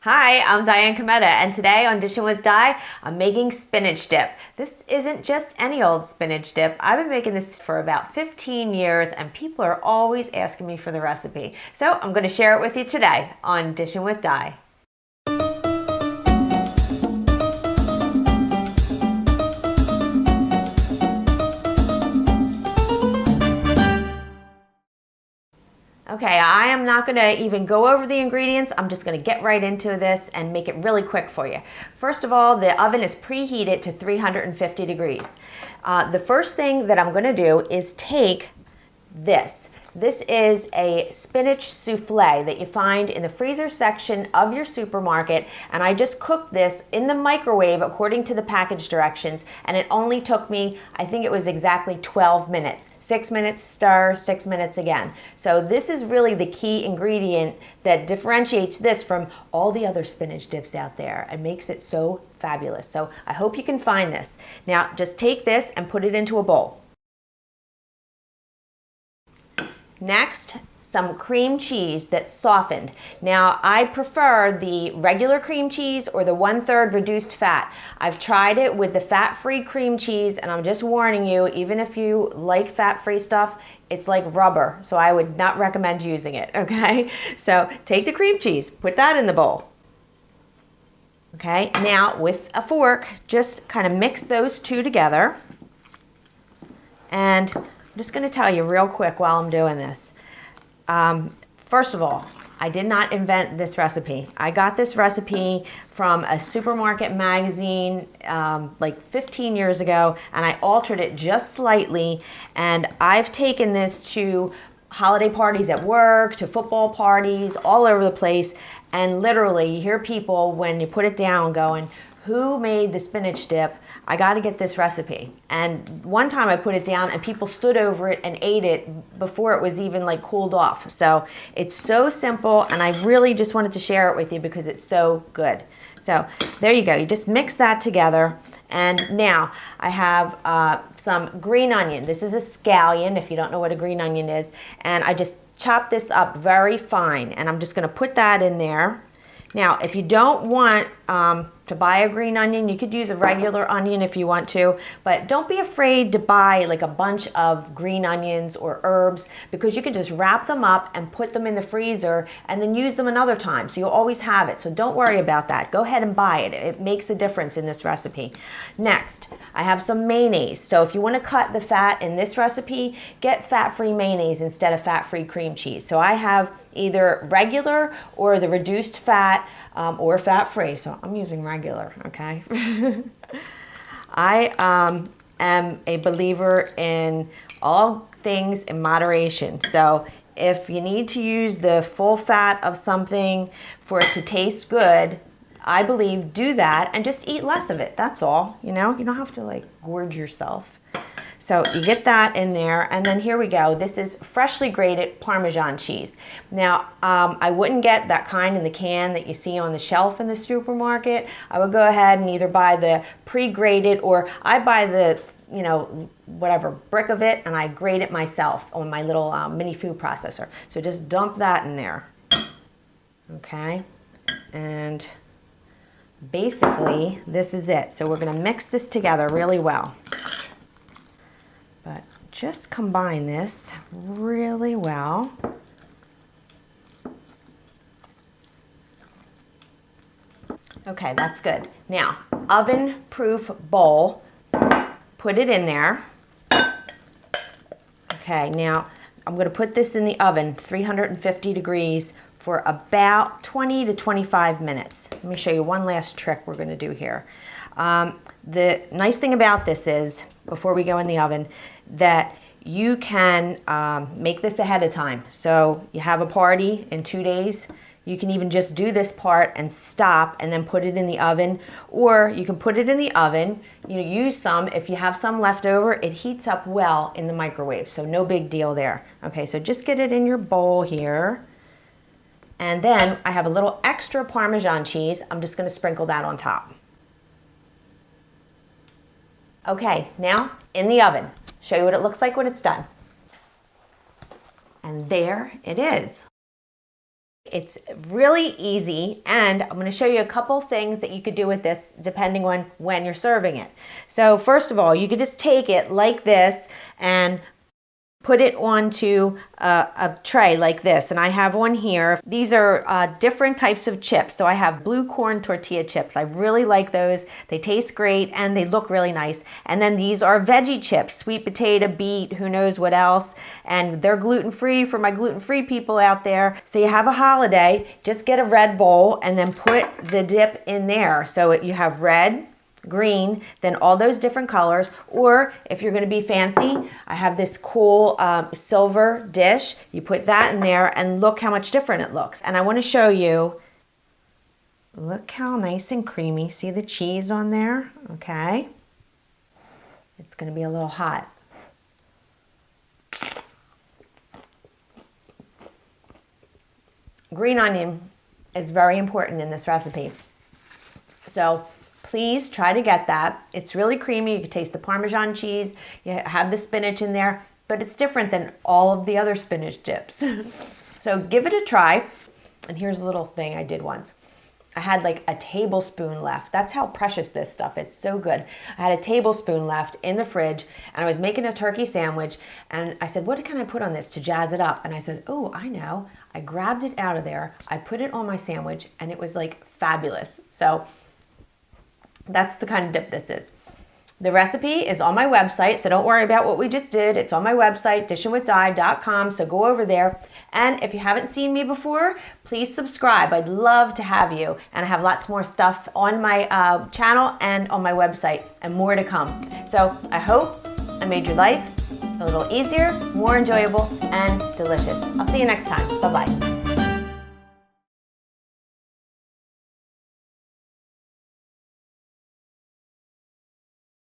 Hi, I'm Diane Kometa, and today on Dishin with Di, I'm making spinach dip. This isn't just any old spinach dip. I've been making this for about 15 years, and people are always asking me for the recipe. So I'm going to share it with you today on Dishin with Di. Okay, I am not going to even go over the ingredients. I'm just going to get right into this and make it really quick for you. First of all, the oven is preheated to 350 degrees. The first thing that I'm going to do is take this. This is a spinach souffle that you find in the freezer section of your supermarket, and I just cooked this in the microwave according to the package directions, and it only took me, I think it was exactly 12 minutes. 6 minutes stir, 6 minutes again. So this is really the key ingredient that differentiates this from all the other spinach dips out there and makes it so fabulous. So I hope you can find this. Now just take this and put it into a bowl. Next, some cream cheese that's softened. Now, I prefer the regular cream cheese or the 1/3 reduced fat. I've tried it with the fat-free cream cheese, and I'm just warning you, even if you like fat-free stuff, it's like rubber, so I would not recommend using it, okay? So take the cream cheese, put that in the bowl. Okay, now with a fork, just kind of mix those two together. And I'm just going to tell you real quick while I'm doing this. First of all, I did not invent this recipe. I got this recipe from a supermarket magazine like 15 years ago, and I altered it just slightly, and I've taken this to holiday parties at work, to football parties, all over the place, and literally you hear people when you put it down going, "Who made the spinach dip? I got to get this recipe." And one time I put it down and people stood over it and ate it before it was even like cooled off. So it's so simple, and I really just wanted to share it with you because it's so good. So there you go. You just mix that together. And now I have some green onion. This is a scallion, if you don't know what a green onion is. And I just chopped this up very fine, and I'm just going to put that in there. Now, if you don't want to buy a green onion, you could use a regular onion if you want to, but don't be afraid to buy like a bunch of green onions or herbs, because you can just wrap them up and put them in the freezer and then use them another time. So you'll always have it. So don't worry about that. Go ahead and buy it. It makes a difference in this recipe. Next, I have some mayonnaise. So if you want to cut the fat in this recipe, get fat-free mayonnaise instead of fat-free cream cheese. So I have either regular or the reduced fat or fat-free. So I'm using regular, okay? I am a believer in all things in moderation. So if you need to use the full fat of something for it to taste good, I believe do that and just eat less of it. That's all, you know? You don't have to like gorge yourself. So you get that in there, and then here we go. This is freshly grated Parmesan cheese. Now, I wouldn't get that kind in the can that you see on the shelf in the supermarket. I would go ahead and either buy the pre-grated, or I buy the, you know, whatever, brick of it, and I grate it myself on my little mini food processor. So just dump that in there, okay? And basically, this is it. So we're gonna mix this together really well. But just combine this really well. Okay, that's good. Now, oven-proof bowl, put it in there. Okay, now I'm gonna put this in the oven, 350 degrees, for about 20 to 25 minutes. Let me show you one last trick we're gonna do here. The nice thing about this is, before we go in the oven, that you can make this ahead of time. So you have a party in 2 days, you can even just do this part and stop and then put it in the oven, or you can put it in the oven, you know, use some. If you have some left over, it heats up well in the microwave, so no big deal there. Okay, so just get it in your bowl here. And then I have a little extra Parmesan cheese. I'm just gonna sprinkle that on top. Okay, now in the oven. Show you what it looks like when it's done. And there it is. It's really easy, and I'm going to show you a couple things that you could do with this depending on when you're serving it. So first of all, you could just take it like this and put it onto a tray like this, and I have one here. These are different types of chips. So I have blue corn tortilla chips. I really like those. They taste great and they look really nice. And then these are veggie chips, sweet potato, beet, who knows what else. And they're gluten-free for my gluten-free people out there. So you have a holiday, just get a red bowl and then put the dip in there. So you have red, green, then all those different colors. Or if you're going to be fancy, I have this cool silver dish. You put that in there and look how much different it looks. And I want to show you, look how nice and creamy. See the cheese on there? Okay. It's going to be a little hot. Green onion is very important in this recipe. So please try to get that. It's really creamy. You can taste the Parmesan cheese. You have the spinach in there, but it's different than all of the other spinach dips. So give it a try. And here's a little thing I did once. I had like a tablespoon left. That's how precious this stuff is. It's so good. I had a tablespoon left in the fridge, and I was making a turkey sandwich, and I said, what can I put on this to jazz it up? And I said, oh, I know. I grabbed it out of there. I put it on my sandwich, and it was like fabulous. So that's the kind of dip this is. The recipe is on my website, so don't worry about what we just did. It's on my website, dishinwithdi.com, so go over there. And if you haven't seen me before, please subscribe. I'd love to have you. And I have lots more stuff on my channel and on my website, and more to come. So I hope I made your life a little easier, more enjoyable, and delicious. I'll see you next time. Bye-bye.